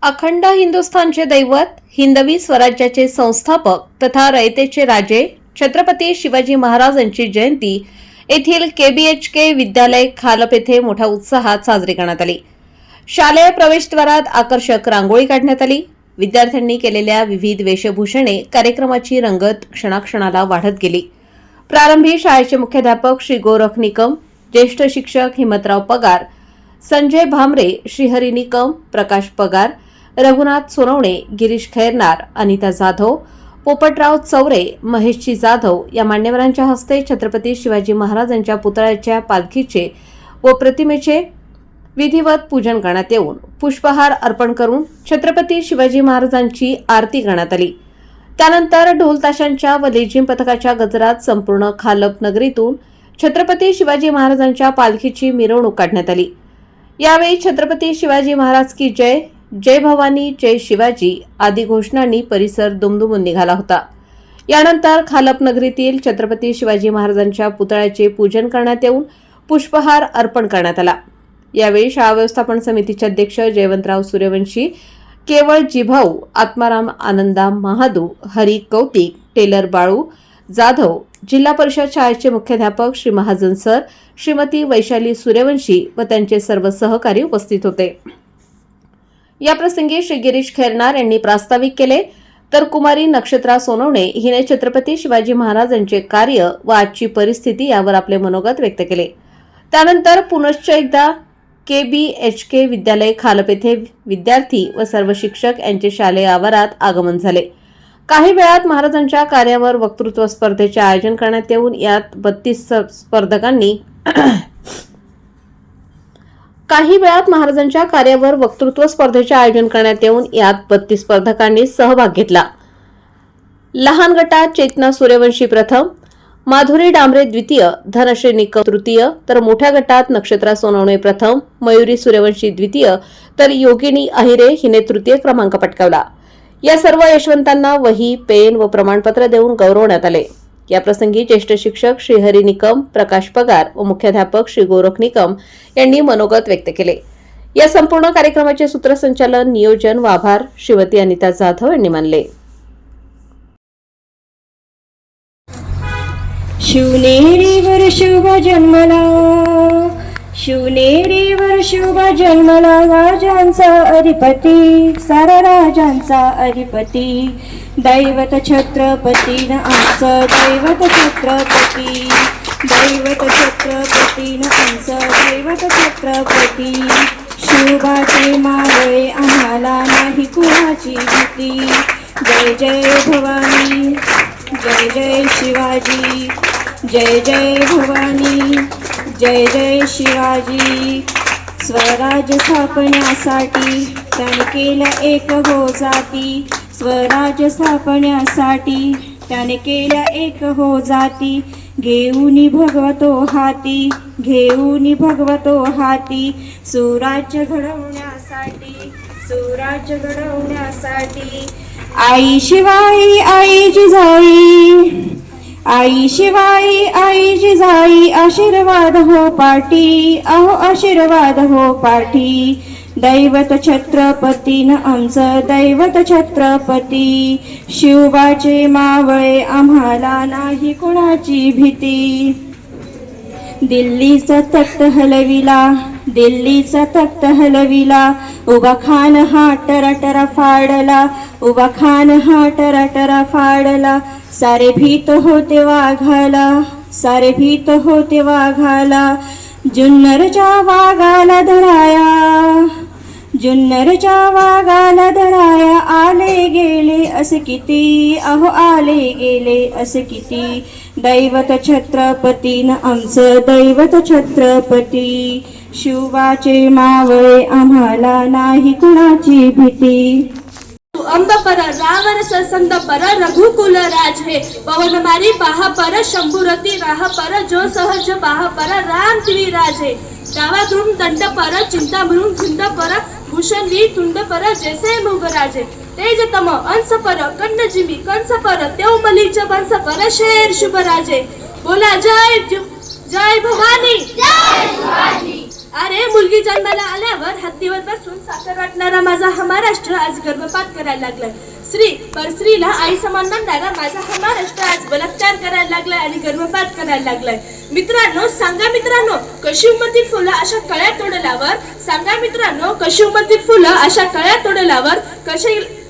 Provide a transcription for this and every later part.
अखंड हिंदुस्थानचे दैवत, हिंदवी स्वराज्याचे संस्थापक तथा रयतेचे राजे छत्रपती शिवाजी महाराज यांची जयंती येथील KBHK विद्यालय खालप येथे मोठ्या उत्साहात साजरी करण्यात आली। शालेय प्रवेशद्वारात आकर्षक रांगोळी काढण्यात आली। विद्यार्थ्यांनी केलेल्या विविध वेशभूषणे कार्यक्रमाची रंगत क्षणाक्षणाला वाढत गेली। प्रारंभी शाळेचे मुख्याध्यापक श्री गोरख निकम, ज्येष्ठ शिक्षक हिमतराव पगार, संजय भामरे, श्रीहरी निकम, प्रकाश पगार, रघुनाथ सोनवणे, गिरीश खैरनार, अनिता जाधव, पोपटराव चौरे, महेशजी जाधव या मान्यवरांच्या हस्ते छत्रपती शिवाजी महाराजांच्या पुतळ्याच्या पालखीचे व प्रतिमेचे विधिवत पूजन करण्यात येऊन पुष्पहार अर्पण करून छत्रपती शिवाजी महाराजांची आरती करण्यात आली। त्यानंतर ढोल ताशांच्या व लेझिम पथकाच्या गजरात संपूर्ण खालप नगरीतून छत्रपती शिवाजी महाराजांच्या पालखीची मिरवणूक काढण्यात आली। यावेळी छत्रपती शिवाजी महाराज की जय, जय भवानी, जय शिवाजी आदी घोषणांनी परिसर दुमदुमून निघाला होता। यानंतर खालप नगरीतील छत्रपती शिवाजी महाराजांच्या पुतळ्याचे पूजन करण्यात येऊन पुष्पहार अर्पण करण्यात आला। यावेळी शाळा व्यवस्थापन समितीचे अध्यक्ष जयवंतराव सूर्यवंशी, केवळ जिभाऊ, आत्माराम आनंदा महादू, हरी कौतिक, टेलर बाळू जाधव, जिल्हा परिषद शाळेचे मुख्याध्यापक श्री महाजन सर, श्रीमती वैशाली सूर्यवंशी व त्यांचे सर्व सहकारी उपस्थित होते। या प्रसंगी श्री गिरीश खैरनार यांनी प्रास्ताविक केले, तर कुमारी नक्षत्रा सोनवणे हिने छत्रपती शिवाजी महाराज यांचे कार्य व आजची परिस्थिती यावर आपले मनोगत व्यक्त केले। त्यानंतर पुनश्च एकदा KBHK विद्यालय खालप येथे विद्यार्थी व सर्व शिक्षक यांचे शालेय आवारात आगमन झाले। काही वेळात महाराजांच्या कार्यावर वक्तृत्व स्पर्धेचे आयोजन करण्यात येऊन यात 32 स्पर्धकांनी सहभाग घेतला। लहान गटात चेतना सूर्यवंशी प्रथम, माधुरी डांबरे द्वितीय, धनश्री निकम तृतीय, तर मोठ्या गटात नक्षत्रा सोनवणे प्रथम, मयुरी सूर्यवंशी द्वितीय, तर योगिनी अहिरे हिने तृतीय क्रमांक पटकावला। या सर्व यशवंतांना वही, पेन व प्रमाणपत्र देऊन गौरवण्यात आले। या प्रसंगी ज्येष्ठ शिक्षक श्रीहरी निकम, प्रकाश पगार व मुख्याध्यापक श्री गोरख निकम यांनी मनोगत व्यक्त केले। या संपूर्ण कार्यक्रमाचे सूत्रसंचालन, नियोजन व आभार श्रीमती अनिता जाधव यांनी मानले। शिवनेरीवर शुभ जन्मला, शिवनेरीवर शुभ जन्मला, राजांचा अधिपती, सारा राजांचा अधिपती, दैवत छत्रपतीन आमचं दैवत छत्रपती, दैवत छत्रपतीन आमचं दैवत छत्रपती, शिवबाचे मावळे आम्हाला नाही कुणाची भीती, जय जय भवानी, जय जय शिवाजी, जय जय भवानी, जय जय शिवाजी। स्वराज्य स्थापण्यासाठी त्याने केल्या एक हो जाती, स्वराज्य स्थापण्यासाठी त्याने केल्या एक हो जाती, घेऊनी भगवतो हाती, घेऊनी भगवतो हाती, सुराज्य घडवण्यासाठी, सुराज्य घडवण्यासाठी। आई शिवाई आई जिजाई, आई शिवाई आई जिजाई, आशीर्वाद हो पाठी, अहो आशीर्वाद हो पाठी, दैवत छत्रपतीन आमचं दैवत छत्रपती, शिवबाचे मावळे आम्हाला नाही कुणाची भीती। दिल्लीचा तख्त हलविला, दिल्लीचा तख्त हलविला, उभा खान हा टराटरा फाडला, उभा खान हा टराटरा फाडला, सारे भीत होते वाघाला, सारे भीत होते वाघाला, जुन्नरच्या वाघाला धराया, जुन्नरच्या वाघाला धराया, आले गेले असे किती, अहो आले गेले असे किती, दैवत छत्रपतीन आमचं दैवत छत्रपती, शिवबाचे मावळे आम्हाला नाही कुणाची भीती। अंब पर रावण संद पर रघुकुल राज है, पवन मारी पाहा पर शंभुरती राह पर, जो सहज पाहा पर राम तिरी राज है, डावा ध्रुम दंड पर चिंता मृण झुंड पर, भूषण वी तुंड पर जैसे मुगराज है, तेज तम अंश पर कंड जिमी कंस पर, तेव मलीच वंश पर शेर शुभ राज है। बोला जय जय भवानी, जय शिवाजी। अरे मुलगी जन्माला आल्यावर हत्तीवर बसून साखर वाटणारा माझा हा महाराष्ट्र आज गर्भपात करायला लागलाय. स्त्री परस्त्रीला आई समान मानणारा माझा हा महाराष्ट्र आज बलात्कार करायला लागलाय आणि गर्भपात करायला लागलाय. मित्रांनो सांगा मित्रांनो, कशी उमलतील फुलं अशा कळ्या तोडल्यावर, सांगा मित्रांनो कशी उमलतील फुलं अशा कळ्या तोडल्यावर,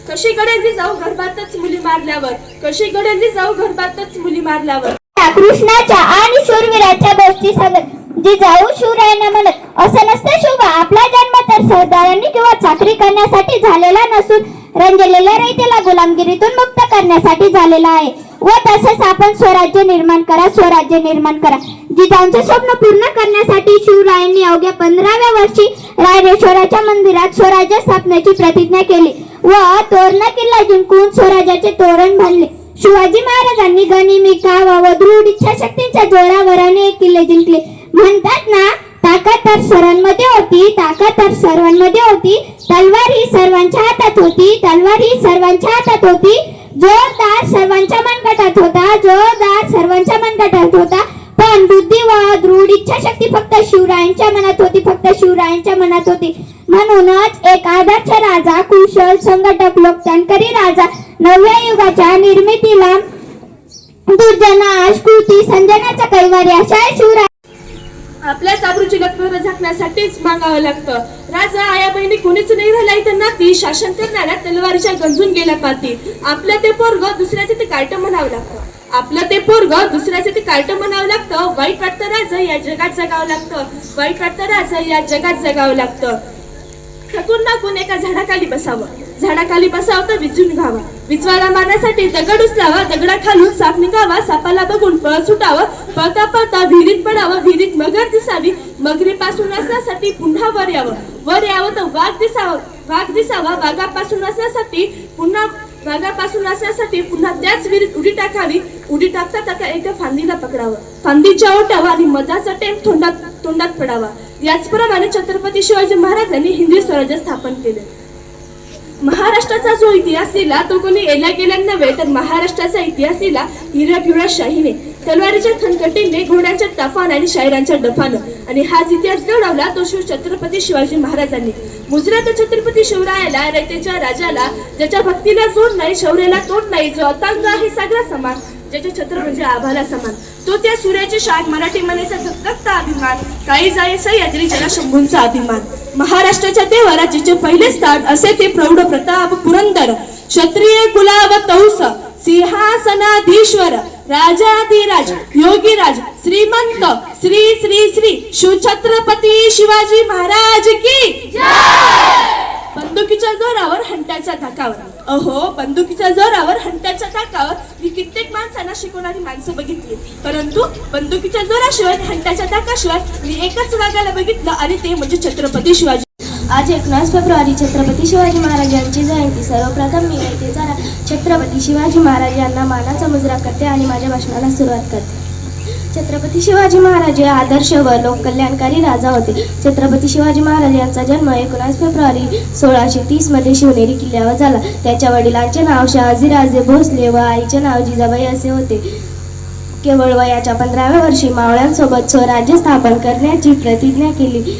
कशी गड्यांनी जाऊ गर्भातच मुली मारल्यावर, कशी गड्यांनी जाऊ गर्भातच मुली मारल्यावर. कृष्णाच्या आणि शूरवीराच्या गोष्टी सांगत जिजाऊ शिवरायांना म्हणत असं नसतं शोभा, आपला जन्म तर सरदारांनी किंवा चाकरी करण्यासाठी झालेला नसून रंजलेल्या रयतेला गुलामगिरीतून मुक्त करण्यासाठी झालेला आहे. व तसंच आपण स्वराज्य निर्माण करा, स्वराज्य निर्माण करा. जिजाऊंचे स्वप्न पूर्ण करण्यासाठी शिवरायांनी अवघ्या 15व्या वर्षी रायरेश्वराच्या मंदिरात स्वराज्य स्थापनेची प्रतिज्ञा केली व तोरणा किल्ला जिंकून स्वराज्याचे तोरण बांधले. शिवाजी महाराजांनी गनिमी, कावा व दृढ इच्छाशक्तीच्या जोरावर अनेक किल्ले जिंकले. म्हणतात ना, ताकद तर सर्वांमध्ये होती, ताकद तर सर्वांमध्ये होती, तलवार ही सर्वांच्या हातात होती, तलवार ही सर्वांच्या हातात होती. जोरदार सर्वांच्या मनगटात होता, जोरदार सर्वांच्या मनगटात होता. पण बुद्धी व दृढ इच्छाशक्ती फक्त शिवरायांच्या मनात होती, फक्त शिवरायांच्या मनात होती. म्हणूनच एक आदर्श राजा, कुशल संघटक, लोकशाहीकरी राजा, नव्या युगाच्या निर्मितीला दुर्जनाश, कृती संजनाचा कैवारी अशा शिवराय आपल्या साबरूची लखर झाकण्यासाठीच मागावं लागतं. राजा आया बहिणी कोणीच नाही राहिला इथं नाती, शासन करणाऱ्या तलवारीच्या गंजून गेल्या पाती. आपलं ते पोरग दुसऱ्याचे ते कार्ट म्हणावं लागतं, आपलं ते पोरग दुसऱ्याचे ते कार्ट म्हणावं लागतं. वाईट वाटतं राजा या जगात जगावं लागतं, वाईट वाटतं राजा या जगात जगावं लागतं. थकून नाकून एका झाडाखाली बसावं, झाडाखाली बसावं तर विचून घावा, विचवायला मारण्यासाठी दगड उचलावा, दगडाखालून साप निघावा, सापाला बघून पळ सुटावं, पळता पळता विहिरीत पडावं, विहिरीत मगर दिसावी, मगरीपासून वाचण्यासाठी पुन्हा वर यावं, वर यावं तर वाघ दिसावं, वाघ दिसावा, वाघापासून वाचण्यासाठी पुन्हा वाघापासून वाचण्यासाठी पुन्हा त्याच विहिरीत उडी टाकावी, उडी टाकता टाकता एका फांदीला पकडावं, फांदीच्या ओटावा आणि मधाचा टेम तोंडात पडावा. याचप्रमाणे छत्रपती शिवाजी महाराजांनी हिंदवी स्वराज्य स्थापन केले. महाराष्ट्राचा जो इतिहास लिहिला तो कोणी येल्या गेल्या नव्हे, तर महाराष्ट्राचा इतिहास लिहिला हिरव्या पिवळ्या शाहीने, तलवारीच्या खनकटीने, घोड्यांच्या ताफान आणि शायरांच्या डफानं. आणि हाच इतिहास घडवला तो छत्रपती शिवाजी महाराजांनी. मुजरा तर छत्रपती शिवरायाला, रयतेच्या राजाला, ज्याच्या भक्तीला जोड नाही, शौर्याला तोड नाही, जो अतांग आहे सागरा समान, ज्याचे छत्र म्हणजे आभाला समान, तो त्या सूर्याची शान, मराठी मनेचा धगधगता अभिमान, काही जाय सह्याद्री ज्याला शंभूंचा अभिमान. महाराष्ट्राच्या देवराजीचे पहिले स्थान असे ते प्रौढ प्रताप पुरंदर, क्षत्रिय कुलाव तौस, सिंहासनाधीश्वर, राजाधिराज, योगीराज, श्रीमंत, श्री श्री श्री शिवछत्रपती शिवाजी महाराज की जय. बंदुकीच्या जोरावर हंट्याच्या धाकावर, अहो बंदुकीच्या जोरावर हंट्याच्या धाकावर मी कित्येक माणसांना शिकवणारी माणसं बघितली, परंतु बंदुकीच्या जोराशिवाय हंट्याच्या धाकाशिवाय मी एकच वागायला बघितलं आणि ते म्हणजे छत्रपती शिवाजी. आज 19 फेब्रुवारी छत्रपती शिवाजी महाराज यांची जयंती. सर्वप्रथम मी येथे जरा छत्रपती शिवाजी महाराज यांना मानाचा मुजरा करते आणि माझ्या भाषणाला सुरुवात करते. छत्रपती शिवाजी महाराज हे आदर्श व लोककल्याणकारी राजा होते. छत्रपती शिवाजी महाराज यांचा जन्म 19 फेब्रुवारी 1630 मध्ये शिवनेरी किल्ल्यावर झाला. त्याच्या वडिलांचे नाव शहाजीराजे भोसले व आईचे नाव जिजाबाई असे होते. केवळ वयाच्या 15व्या वर्षी मावळ्यांसोबत स्वराज्य स्थापन करण्याची प्रतिज्ञा केली.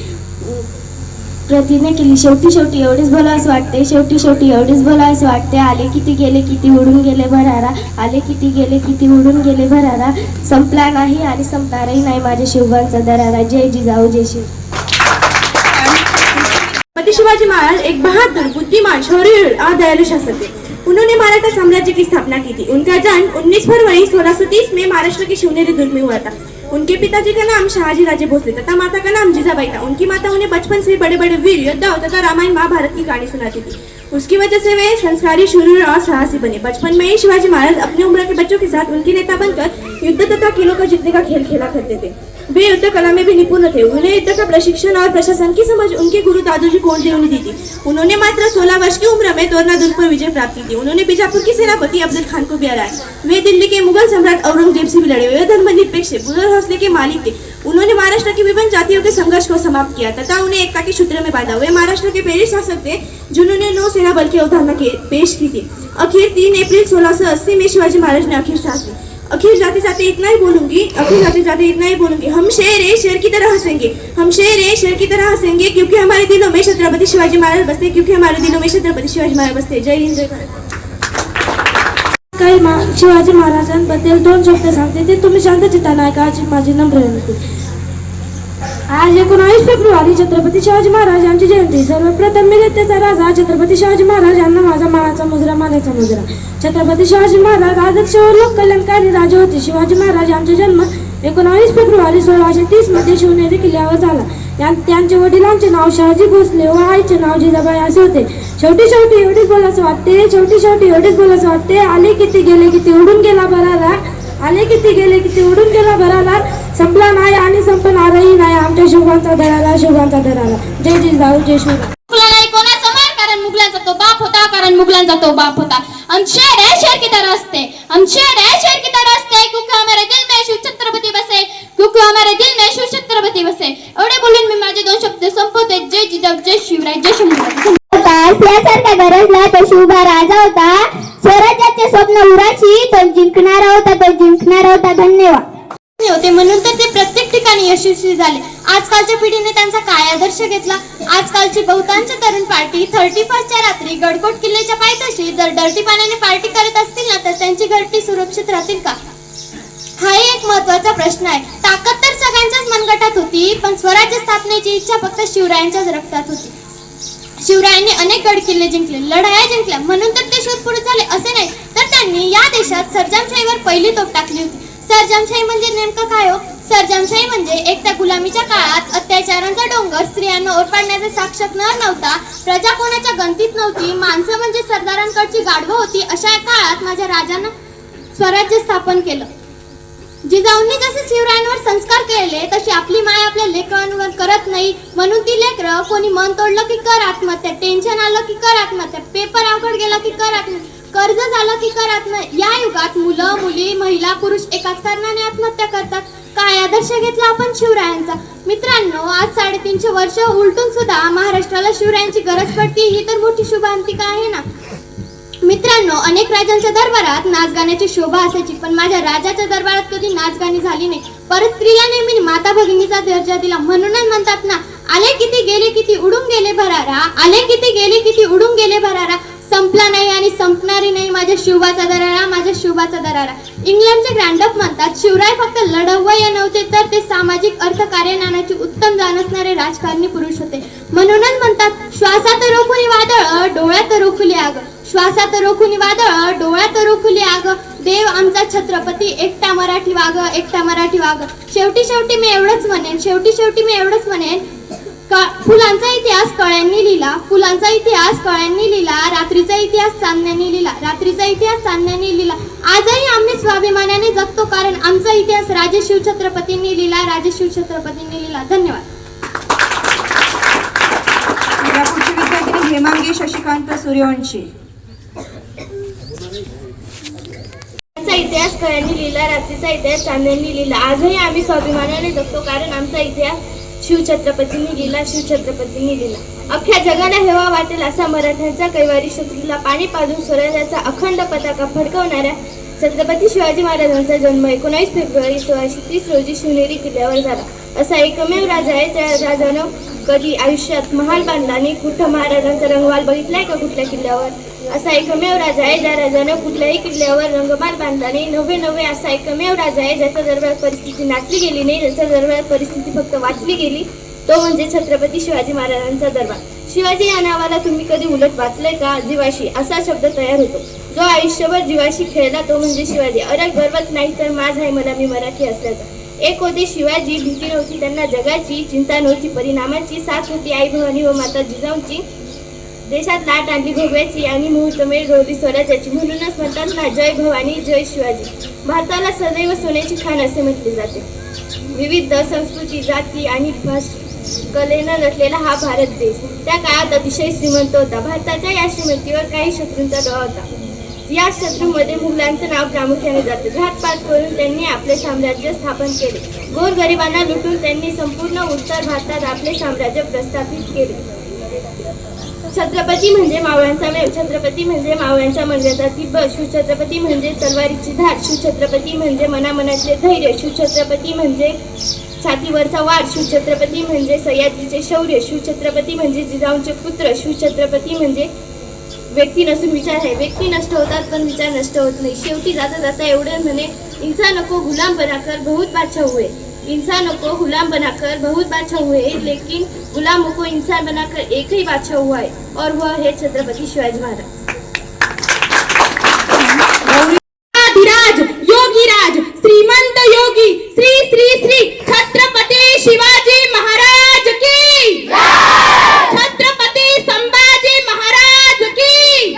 शेवटी एवढेच बोलावंच वाटते, शेवटी एवढेच बोलावंच वाटते. आले किती गेले किती उडून गेले भरारा, आले किती गेले किती उडून गेले भरारा, संपला नाही आणि संपणारही नाही माझ्या शिवबांचा दरारा. जय जिजाऊ जय शिव. छत्रपति शिवाजी महाराज एक बहादुर, बुद्धिमान, शौर्य और दयालु शासक थे. उन्होंने मराठा साम्राज्य की स्थापना की थी. उनका जन्म 19 फरवरी 1630 में महाराष्ट्र की शिवनेरी दुर्ग में हुआ था. उनके पिताजी का नाम शहाजी राजे भोसले तथा माता का नाम जिजाबाई था. उनकी माता उन्हें बचपन से बड़े बड़े वीर योद्धाओं तथा रामायण महाभारत की कहानी सुनाती थी. उसकी वजह से वे संस्कारी, शूरवीर और साहसी बने. बचपन में ही शिवाजी महाराज अपनी उम्र के बच्चों के साथ उनके नेता बनकर युद्ध तथा किलों का जीतने का खेल खेला करते थे. वे युद्ध कला में भी निपुण थे. उन्हें युद्ध का प्रशिक्षण और प्रशासन की समझ उनके गुरु दादोजी कोंडदेव ने दी थी. उन्होंने मात्र 16 वर्ष की उम्र में तोरणा दुर्ग पर विजय प्राप्त की थी. उन्होंने बीजापुर के सेनापति अफजल खान को भी हराया. वे दिल्ली के मुगल सम्राट औरंगजेब से भी लड़े. वे धर्मनिरपेक्ष, बुजुर्ग हौसले के मालिक थे. उन्होंने महाराष्ट्र की विभिन्न जातियों के संघर्ष को समाप्त किया तथा उन्हें एकता के सूत्र में बांधा. वे महाराष्ट्र के पहले शासक थे जिन्होंने नौसेना बल की अवधारणा पेश की थी. आखिर 3 अप्रैल 1680 में शिवाजी महाराज ने आखिर सांस ली. अखिल जाते जाते इतना ही बोलूंगी, अखिल जाते जाते इतना ही बोलूंगी, हम शेर है शेर की तरह हंसेंगे, हम शेर है शेर की तरह हंसेंगे, क्योंकि हमारे दिलों में छत्रपति शिवाजी महाराज बसते, क्योंकि हमारे दिलों में छत्रपति शिवाजी महाराज बसते. जय हिंद जय भारत. काही शिवाजी महाराजांबद्दल 2 शब्द सांगते ते तुम्ही शांत चित्ताने ऐका अशी माझी नम्र विनंती. आज 19 फेब्रुवारी छत्रपती शिवाजी महाराज यांची जयंती. सर्वप्रथम मी त्याचा राजा छत्रपती शिवाजी महाराज यांना माझा मानाचा मुजरा मानाचा मुजरा. छत्रपती शिवाजी महाराज आदर्श व लोक कल्याणकारी राजे होते. शिवाजी महाराज यांचा जन्म 19 फेब्रुवारी 1630 मध्ये शिवनेरी किल्ल्यावर झाला. त्यांचे वडिलांचे नाव शहाजी भोसले व आईचे नाव जिजाबाई असे होते. शेवटी एवढीच बोलायचं वाटते, शेवटी एवढीच बोलायचं वाटते. आले किती गेले किती उडून गेला भरारा, आले किती गेले किती उडून गेला भरारा. संपला नाही आणि संपणारही नाही आमच्या शिवबांचा दरारा, शिवबांचा दरारा. जय जिजाऊ जय शिवराय. मुगला नाही कोणाचा मार, कारण मुगलांचा तो बाप होता, कारण मुगलांचा तो बाप होता. हम शेर है शेर की तरह हंसते, हम शेर है शेर की तरह हंसते, क्योंकि हमारे दिल में शिव छत्रपती बसे, क्योंकि हमारे दिल में शिव छत्रपती बसे. एवढे बोलून मी माझे 2 शब्द संपवते. जय जिजाऊ जय शिवराय जय शंभू. असल्यासारखा गरजला तो शिवबा राजा होता. स्वराज्याचे स्वप्न उराशी तो जिंकणारा होता, तो जिंकणारा होता. धन्यवाद. होते म्हणून तर ते प्रत्येक ठिकाणी यशस्वी झाले. आजकालच्या पिढीने त्यांचा काय आदर्श घेतला. आजकालची बहुतांश तरुण पार्टी 31च्या रात्री गडकोट किल्ल्याच्या पायथ्याशी जर डर्टी पाण्याने पार्टी करत असतील ना, तर त्यांची घरटी सुरक्षित राहतील का? हा एक महत्वाचा प्रश्न आहे. ताकद तर सगळ्यांच्याच मनगटात होती, पण स्वराज्य स्थापनेची इच्छा फक्त शिवरायांच्याच रक्तात होती. शिवरायांनी अनेक गड किल्ले जिंकले, लढाया जिंकल्या, म्हणून तर ते शूरपुरुष झाले असे नाही, तर त्यांनी या देशात सरजामशाहीवर पहिली तोफ टाकली होती. सरजामशाही म्हणजे नेमकं काय हो? सरजामशाही म्हणजे एक त्या गुलामीच्या काळात अत्याचारांचा डोंगर, स्त्रियांना ओरपाडण्याचा साक्षात नर नव्हता, प्रजा कोणाच्या गणतीत नव्हती, माणसं म्हणजे सरदारांकडची गाढवं होती. अशा काळात माझ्या राजानं स्वराज्य स्थापन केलं. जिजाऊंनी जसे शिवरायांवर संस्कार केले तशी आपली माय आपल्या लेकरांवर करत नाही. म्हणून ती लेकरं कोणी मन तोडलं की कर आत्महत्या, टेन्शन आलं की कर आत्महत्या, पेपर अवघड गेला की कर आत्महत्या, कर्ज झालं की कर आत्महत्या. या युगात मुलं मुली महिला पुरुष एकाच कारणाने आत्महत्या करतात. काय आदर्श घेतला आपण शिवरायांचा? मित्रांनो, आज 350 वर्ष उलटून सुद्धा महाराष्ट्राला शिवरायांची गरज पडती, ही तर मोठी शुभांतिका आहे ना. मित्रांनो, अनेक राजांच्या दरबारात नाच गाण्याची शोभा असायची, पण माझ्या राजाच्या दरबारात कधी नाच गाणी झाली नाही. परत स्त्रीला नेहमी माता भगिनीचा दर्जा दिला. म्हणूनच म्हणतात ना, आले किती गेले किती उडून गेले भरारा, आले किती गेले किती उडून गेले भरारा. संपला नाही आणि संपणारी नाही माझ्या शिवबाचा दरारा, माझ्या शिवबाचा दरारा. इंग्लंडचे ग्रँडअप म्हणतात, शिवराय फक्त लढवय्ये नव्हते, तर ते सामाजिक अर्थकार्यज्ञानाची उत्तम जाण असणारे राजकारणी पुरुष होते. म्हणूनच म्हणतात, श्वासात रोखुनी वादळ डोळ्यात रोखुली आग, श्वासात रोखुनी वादळ डोळ्यात रोखुली आग. देव आमचा छत्रपती एकटा मराठी वाग, एकटा मराठी वाग. शेवटी मी एवढंच म्हणेन, शेवटी मी एवढंच म्हणेन, फुलांचा इतिहास कळ्यांनी लिहिला, फुलांचा इतिहास कळ्यांनी लिहिला, रात्रीचा इतिहास चांदण्याने लिहिला, रात्रीचा इतिहास चांदण्याने लिहिला. आजही आम्ही स्वाभिमानाने जगतो, कारण आमचा इतिहास राजे शिवछत्रपतींनी लिहिला, राजे शिवछत्रपतींनी लिहिला. धन्यवाद. पुढची विद्यार्थिनी हेमांगी शशिकांत सूर्यवंशी. इतिहास कळ्यांनी लिहिला, रात्रीचा इतिहास चांदण्याने लिहिला. आजही आम्ही स्वाभिमानाने जगतो, कारण आमचा इतिहास शिवछत्रपतींनी लिहिला, शिवछत्रपतींनी लिहिला. अख्ख्या जगाला हेवा वाटेल असा मराठ्यांचा कैवारी शत्रूला पाणी पाजून स्वराज्याचा अखंड पताका फडकवणाऱ्या छत्रपती शिवाजी महाराजांचा जन्म 19 फेब्रुवारी 1630 रोजी शिवनेरी किल्ल्यावर झाला. असा एकमेव राजा आहे ज्या राजानं कधी आयुष्यात महाल बांधला नाही. कुठं महाराजांचा रंगमाल बघितलाय का कुठल्या किल्ल्यावर? असा एकमेव राजा आहे ज्या राजानं कुठल्याही किल्ल्यावर रंगमाल बांधला नाही. नव्हे असा एकमेव राजा आहे ज्याच्या दरबार परिस्थिती नाचली गेली नाही, ज्याच्या दरबार परिस्थिती फक्त वाचली गेली. तो म्हणजे छत्रपती शिवाजी महाराजांचा दरबार. शिवाजी या नावाला तुम्ही कधी उलट वाचलंय का? जीवाशी असा शब्द तयार होतो. जो आयुष्यभर जीवाशी खेळला तो म्हणजे शिवाजी. अरे गर्वच नाही तर माझ आहे मला, मी मराठी असल्याचा. एक होते शिवाजी, भीती नव्हती त्यांना जगाची, चिंता नव्हती परिणामाची, साथ होती आई भवानी व माता जिजाऊंची. देशात लाट आणली भोगव्याची आणि मुहूर्तमेढ रोवली स्वराज्याची. म्हणूनच म्हणतात ना, जय भवानी जय शिवाजी. भारताला सदैव सोन्याची खाण असे म्हटले जाते. विविध संस्कृती, जाती आणि कलेनं नटलेला हा भारत देश त्या काळात अतिशय श्रीमंत होता. भारताच्या या श्रीमंतीवर काही शत्रूंचा डोळा होता. या शत्रूमध्ये मुघलांचं नाव प्रामुख्याने जाते. घातपात करून त्यांनी आपले साम्राज्य स्थापन केले. गोरगरिबांना लुटून त्यांनी संपूर्ण उत्तर भारतात आपले साम्राज्य प्रस्थापित केले. छत्रपती म्हणजे मावळ्यांचा मेव, छत्रपती म्हणजे मावळ्यांच्या मर्यादातील बस, शिवछत्रपती म्हणजे तलवारीची धार, शिवछत्रपती म्हणजे मनामनातले धैर्य, शिवछत्रपती म्हणजे छातीवरचा वार, शिवछत्रपती म्हणजे सह्याद्रीचे शौर्य, शिवछत्रपती म्हणजे जिजाऊंचे पुत्र, शिवछत्रपती म्हणजे व्यक्ती नसून विचार आहे. व्यक्ती नष्ट होतात पण विचार नष्ट होत नाही. शेवटी जाता जाता एवढे म्हणे, इंसान को गुलाम बनाकर बहुत बादशाह हुए, इंसान को गुलाम बनाकर बहुत बादशाह हुए, लेकिन गुलामों को इंसान बनाकर एक ही बादशाह हुआ है, और वह है छत्रपती शिवाजी महाराज. आदिराज योगीराज श्रीमंत योगी श्री श्री श्री छत्रपती शिवाजी महाराज की, छत्रपती संभाजी महाराज की.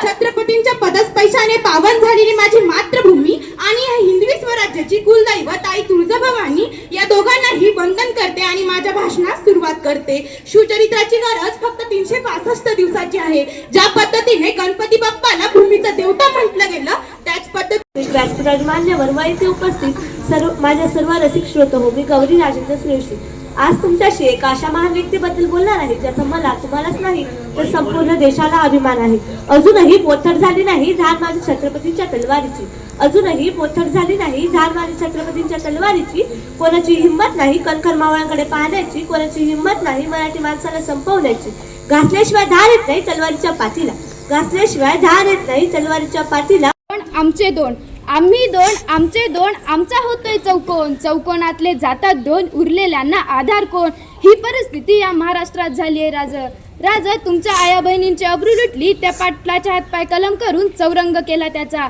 छत्रपतींच्या पदस्पर्शाने पावन झालेली माझी मातृभूमी आणि हिंदवी स्वराज्याची कुलदैवत आई तुळजाभवानी या दोघांनाही वंदन करते आणि माझ्या भाषणास सुरुवात करते. शिवचरित्राची गरज फक्त 365 दिवसाची आहे. ज्या पद्धतीने गणपती बाप्पाला भूमीचा देवता म्हटलं गेलं, त्याच पद्धतीने व्यासपीठावर मान्यवर व इथे उपस्थित माझ्या सर्व रसिक श्रोत हो, मी गौरी राजेंद्र श्रेष्ठी आज तुमच्याशी एका अशा महान व्यक्तीबद्दल बोलणार आहे ज्याचा मला तुम्हालाच नाही तर संपूर्ण देशाला अभिमान आहे. अजूनही पोथट झाली नाही धार माझी छत्रपतींच्या तलवारीची, अजूनही पोथट झाली नाही धार माझी छत्रपतींच्या तलवारीची. कोणाची हिंमत नाही कणखर मावळ्यांकडे पाहण्याची, कोणाची हिंमत नाही मराठी माणसाला संपवण्याची. घासल्याशिवाय धार येत नाही तलवारीच्या पाठीला, घासल्याशिवाय धार येत नाही तलवारीच्या पाठीला. आमचे दोन, आम्ही दोन, आमचे दोन, आमचा होतोय चौकोन, चौकोनातले जातात दोन, उरलेल्यांना आधार कोण. ही परिस्थिती या महाराष्ट्रात झाली आहे राज. राज तुमच्या आया बहिणींची अब्रू लुटली, त्या पाटलाच्या हातपाय कलम करून चौरंग केला त्याचा.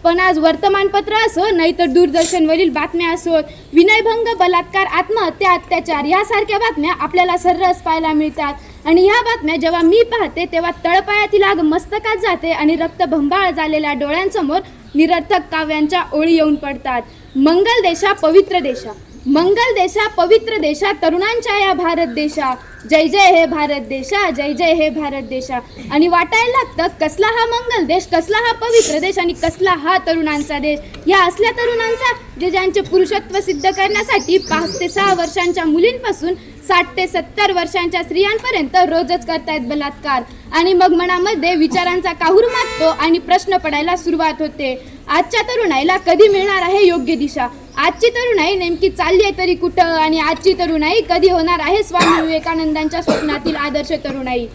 पण आज वर्तमानपत्र असो नाही तर दूरदर्शनवरील बातम्या असोत, विनयभंग, बलात्कार, आत्महत्या, अत्याचार यासारख्या बातम्या आपल्याला सर्रास पाहायला मिळतात. आणि ह्या बातम्या जेव्हा मी पाहते तेव्हा तळपायातील आग मस्तकात जाते आणि रक्तभंबाळ झालेल्या डोळ्यांसमोर निरर्थक काव्यांच्या ओळी येऊन पडतात. मंगल देशा पवित्र देशा, मंगल देशा पवित्र देशा, तरुणांच्या या भारत देशा, जय जय हे भारत देशा, जय जय हे भारत देशा. आणि वाटायला लागतं कसला हा मंगल देश, कसला हा पवित्र देश आणि कसला हा तरुणांचा देश. या असल्या तरुणांचा ज्यांचे पुरुषत्व सिद्ध करण्यासाठी 5 ते 6 वर्षांच्या मुलींपासून 60 ते 70 वर्षांच्या स्त्रियांपर्यंत रोजच करतायत बलात्कार. आणि मग मनामध्ये विचारांचा काहूर मागतो आणि प्रश्न पडायला सुरुवात होते, आजच्या तरुणाईला कधी मिळणार आहे योग्य दिशा, आजची तरुणाई नेमकी चालली आहे तरी कुठं, आणि आजची तरुणाई कधी होणार आहे स्वामी विवेकानंदांच्या स्वप्नातील आदर्श तरुणाई.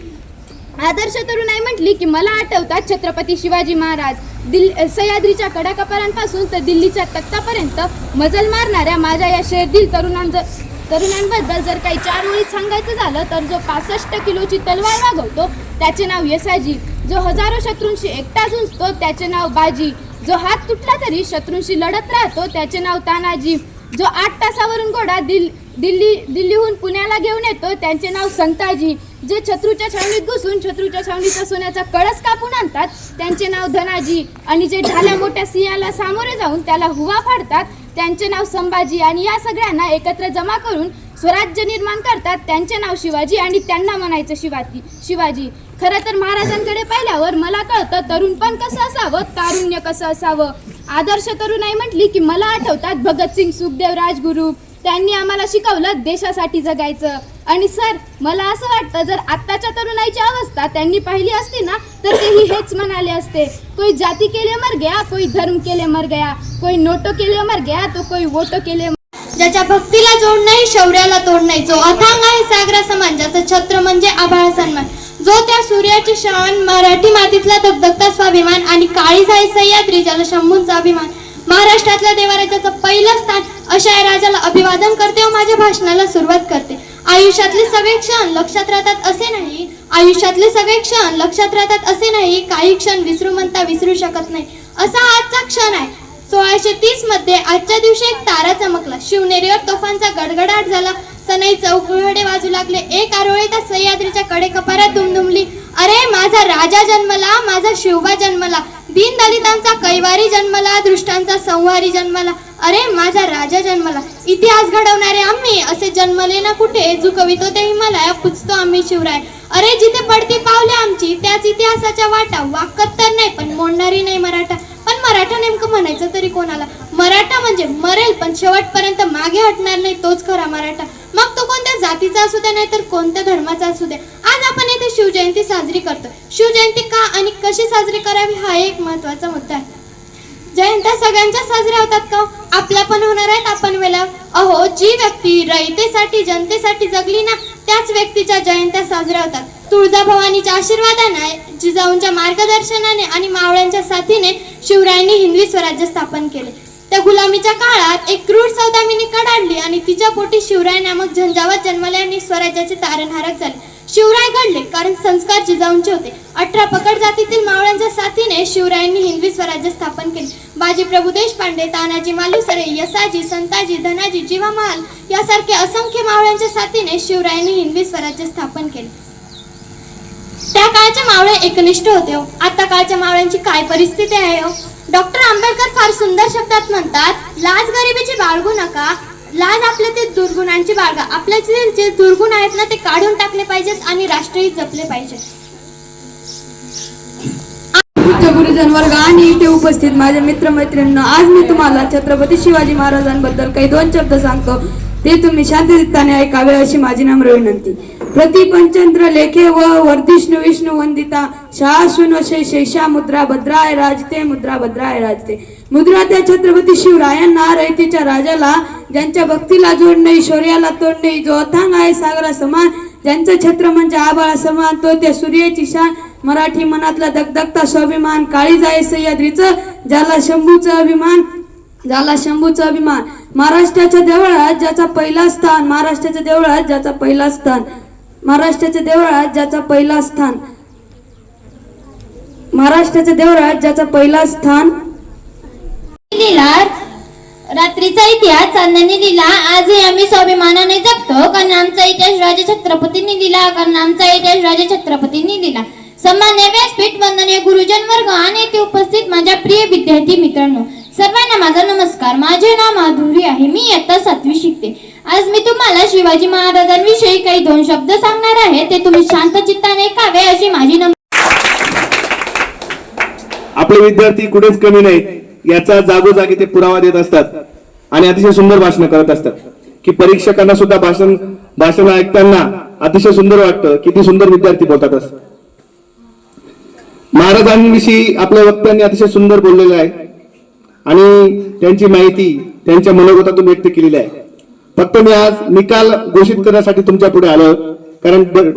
आदर्श तरुणाई म्हटली की मला आठवतात छत्रपती शिवाजी महाराज. सह्याद्रीच्या कडाकपारांपासून तर दिल्लीच्या तख्तापर्यंत मजल मारणाऱ्या माझ्या या शेरदिल तरुणांबद्दल जर काही 4 ओळीत सांगायचं झालं तर जो 65 किलोची तलवार वागवतो त्याचे नाव यसाजी, जो हजारो शत्रूंशी एकटा झुंजतो त्याचे नाव बाजी, जो हात तुटला तरी शत्रूंशी लढत राहतो त्याचे नाव तानाजी, जो 8 तासावरून घोडा दिल्लीहून पुण्याला घेऊन येतो त्यांचे नाव संताजी, जे शत्रूच्या छावणीत घुसून शत्रूच्या छावणीचा सोन्याचा कळस कापून आणतात त्यांचे नाव धनाजी, आणि जे ढाल्या मोठ्या सिंहाला सामोरे जाऊन त्याला हुवा फाडतात त्यांचे नाव संभाजी, आणि या सगळ्यांना एकत्र जमा करून स्वराज्य निर्माण करतात त्यांचे नाव शिवाजी, आणि त्यांना म्हणायचं शिवाजी. खरं तर महाराजांकडे पाहिल्यावर मला कळतं तरुणपण कसं असावं, तारुण्य कसं असावं. आदर्श तरुणाई म्हटली की मला आठवतात भगतसिंग, सुखदेव, राजगुरू. त्यांनी आम्हाला शिकवलं देशासाठी जगायचं. आणि सर मला असं वाटतं जर आत्ताच्या तरुणाईची अवस्था त्यांनी पाहिली असती ना तर तेही हेच म्हणाले असते, कोई जाती के लिए मर गया, कोई धर्म के लिए मर गया, कोई नोटो के लिए मर गया तो कोई वोटो के लिए. ज्याच्या भक्तीला जोड नाही, शौर्याला तोड नाही, जो अथांग आहे सागरा समान, ज्याचं छत्र म्हणजे आभाळ सन्मान, जो त्या सूर्याची शान, मराठी मातीतला धगधगता स्वाभिमान, आणि काळीज आहे सह्याद्री ज्याला शंभूंचा अभिमान. महाराष्ट्रातल्या देवाराच्याचं पहिलं स्थान अशा या राजाला अभिवादन करते व माझ्या भाषणाला सुरुवात करते. आयुष्यातले सगळे क्षण लक्षात राहतात असे नाही, आयुष्यातले सगळे क्षण लक्षात राहतात असे नाही, काही क्षण विसरू म्हणता विसरू शकत नाही असा आजचा क्षण आहे. 1630 मध्ये आजच्या दिवशी एक तारा चमकला, शिवनेरीवर तोफांचा गडगडाट झाला, सनई चौघडे वाजू लागले, एक आरोळी त्या सह्याद्रीच्या कडेकपारात दुमदुमली. अरे माझा राजा जन्मला, माझा शिवबा जन्मला, दीन दलितांचा कैवारी जन्मला, दृष्टांचा संहारी जन्मला, अरे माझा राजा जन्मला. इतिहास घडवणारे आम्ही असे जन्मले ना कुठे, झुकवितो ते हिमालय, पुजतो आम्ही शिवराय. अरे जिथे पडती पावले आमची त्याच इतिहासाच्या वाटा, वाकत तर नाही पण मोडणारी नाही मराठा, पण मराठा नेमकं म्हणायचं तरी कोणाला? मराठा म्हणजे मरेल पण शेवटपर्यंत मागे हटणार नाही तोच खरा मराठा. मग तो कोणत्या जातीचा असू द्या नाही तर कोणत्या धर्माचा असू द्या. आज आपण येथे शिवजयंती साजरी करतो. शिवजयंती का आणि कशी साजरी करावी हा एक महत्त्वाचा मुद्दा आहे. जयंत्या सगळ्यांच्या साजऱ्या होतात का? आपल्या पण होणार आहेत, आपण वेळा. अहो, जी व्यक्ती रयतेसाठी जनतेसाठी जगली ना त्याच व्यक्तीच्या जयंत्या साजऱ्या होतात. तुळजाभवानीच्या आशीर्वादाने, जिजाऊंच्या मार्गदर्शनाने आणि मावळ्यांच्या साथीने शिवरायांनी हिंदवी स्वराज्य स्थापन केले. त्या गुलामीच्या काळात एक क्रूर सौदामिनी कडाडली आणि तिच्या पोटी शिवराय नामक झंझावात जन्मल्याने स्वराज्याचे तारणहारक झाले. शिवराय घडले कारण संस्कार जिजाऊंचे होते. 18 पकड जातीतील मावळ्यांच्या साथीने शिवरायांनी हिंदवी स्वराज्य स्थापन केले. बाजी प्रभू देशपांडे, तानाजी मालुसरे, यसाजी, संताजी, धनाजी, जीवामाल यासारखे असंख्य मावळ्यांच्या साथीने शिवरायांनी हिंदवी स्वराज्य स्थापन केले. त्या काळचे मावळे एकनिष्ठ होते हो. आता काळच्या मावळ्यांची काय परिस्थिती आहे हो? डॉक्टर आंबेडकर फार सुंदर शब्दात म्हणतात, लाज गरिबीची बाळगू नका, लाज आपल्या ते दुर्गुणांची बाळगा. आपल्याचे जे दुर्गुण आहेत ना ते काढून टाकले पाहिजेत आणि राष्ट्रहित जपले पाहिजे. उच्च गुरुजन वर्ग आणि इथे उपस्थित माझ्या मित्रमैत्रिणींना, आज मी तुम्हाला छत्रपती शिवाजी महाराजांबद्दल काही 2 शब्द सांगतो. ते तुम्ही शांतचित्ताने ऐकावे अशी माझी नम्र विनंती. प्रति पंचंद्र लेखे व वर्धिष्णु विष्णु वंदिता शाशुन शेषा मुद्रा भद्राय राजते, मुद्रा भद्राय राजते. मुद्रा त्या छत्रपती शिवरायांना, रयतेच्या राजाला, ज्यांच्या भक्तीला जोड नाही, शौर्याला तोड नाही, जो अथांग आहे सागरा समान, ज्यांचं छत्र म्हणजे आभाळा समान, तो त्या सूर्याची शान, मराठी मनातला दगदगता स्वाभिमान, काळीज आहे सह्याद्रीचं, ज्याला शंभूचं अभिमान, झाला शंभूचा अभिमान. महाराष्ट्राच्या देवळात ज्याचा पहिला स्थान, महाराष्ट्राच्या देवळात ज्याचा पहिला स्थान, महाराष्ट्राच्या देवळात ज्याचा पहिला स्थान, महाराष्ट्राच्या देवळात ज्याचा पहिला स्थान. लिहिला रात्रीचा इतिहास चांदणी लिहिला, आजही आम्ही स्वाभिमानाने जगतो कारण आमचा इतिहास राजे छत्रपतींनी लिहिला, कारण आमचा इतिहास राजे छत्रपतींनी लिहिला. सन्मान्य व्यासपीठ, वंदनीय गुरुजन वर्ग आणि येथे उपस्थित माझ्या प्रिय विद्यार्थी मित्रांनो, सर्वांना माझा नमस्कार. माझे नाव माधुरी आहे. मी इयत्ता 7वी शिकते. आज मी तुम्हाला शिवाजी महाराजांविषयी काही 2 शब्द सांगणार आहे. ते तुम्ही शांत चित्ताने ऐकावे अशी माझी आपले विद्यार्थी कुठेच कमी नाहीत याचा जागोजागी ते पुरावा देत असतात आणि अतिशय सुंदर भाषण करत असतात की परीक्षकांना सुद्धा भाषण ऐकताना अतिशय सुंदर वाटतं. किती सुंदर विद्यार्थी बोलतात असं. महाराजांविषयी आपल्या वक्त्यांनी अतिशय सुंदर बोललेलं आहे आणि त्यांची माहिती त्यांच्या मनोगतातून व्यक्त केलेली आहे. फक्त मी आज निकाल घोषित करण्यासाठी तुमच्या पुढे आलो कारण वेळ